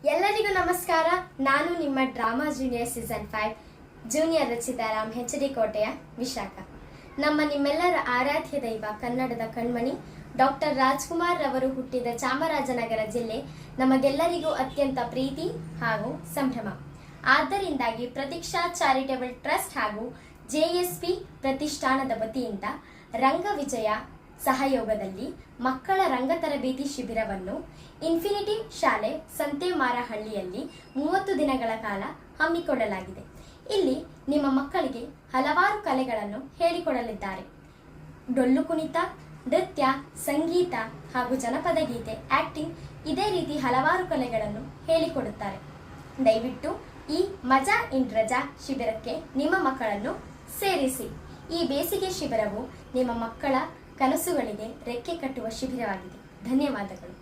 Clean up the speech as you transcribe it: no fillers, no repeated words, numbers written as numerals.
ಎಲ್ಲರಿಗೂ ನಮಸ್ಕಾರ. ನಾನು ನಿಮ್ಮ drama junior season 5 junior Rachitaram HD ಕೋಟೆಯ ವಿಶಾಖ. ನಿಮ್ಮೆಲ್ಲರ ಆರಾಧ್ಯ ದೈವ ಕನ್ನಡದ ಕಣ್ಮಣಿ ಡಾಕ್ಟರ್ ರಾಜ್ಕುಮಾರ್ ರವರು ಹುಟ್ಟಿದ ಚಾಮರಾಜನಗರ ಜಿಲ್ಲೆ ನಮಗೆಲ್ಲರಿಗೂ ಅತ್ಯಂತ ಪ್ರೀತಿ ಹಾಗೂ ಸಂಭ್ರಮ. ಆದ್ದರಿಂದಾಗಿ ಪ್ರತೀಕ್ಷಾ ಚಾರಿಟೇಬಲ್ ಟ್ರಸ್ಟ್ ಹಾಗೂ ಜೆಎಸ್ಪಿ ಪ್ರತಿಷ್ಠಾನದ ವತಿಯಿಂದ ರಂಗ ವಿಜಯ ಸಹಯೋಗದಲ್ಲಿ ಮಕ್ಕಳ ರಂಗ ತರಬೇತಿ ಶಿಬಿರವನ್ನು ಇನ್ಫಿನಿಟಿ ಶಾಲೆ ಸಂತೆಮಾರಹಳ್ಳಿಯಲ್ಲಿ 30 ದಿನಗಳ ಕಾಲ ಹಮ್ಮಿಕೊಳ್ಳಲಾಗಿದೆ. ಇಲ್ಲಿ ನಿಮ್ಮ ಮಕ್ಕಳಿಗೆ ಹಲವಾರು ಕಲೆಗಳನ್ನು ಹೇಳಿಕೊಡಲಿದ್ದಾರೆ. ಡೊಳ್ಳು ಕುಣಿತ, ನೃತ್ಯ, ಸಂಗೀತ ಹಾಗೂ ಜನಪದ ಗೀತೆ, ಆಕ್ಟಿಂಗ್ ಇದೇ ರೀತಿ ಹಲವಾರು ಕಲೆಗಳನ್ನು ಹೇಳಿಕೊಡುತ್ತಾರೆ. ದಯವಿಟ್ಟು ಈ ಮಜಾ ಇನ್ ರಜಾ ಶಿಬಿರಕ್ಕೆ ನಿಮ್ಮ ಮಕ್ಕಳನ್ನು ಸೇರಿಸಿ. ಈ ಬೇಸಿಗೆ ಶಿಬಿರವು ನಿಮ್ಮ ಮಕ್ಕಳ ಕನಸುಗಳಿಗೆ ರೆಕ್ಕೆ ಕಟ್ಟುವ ಶಿಬಿರವಾಗಿದೆ. ಧನ್ಯವಾದಗಳು.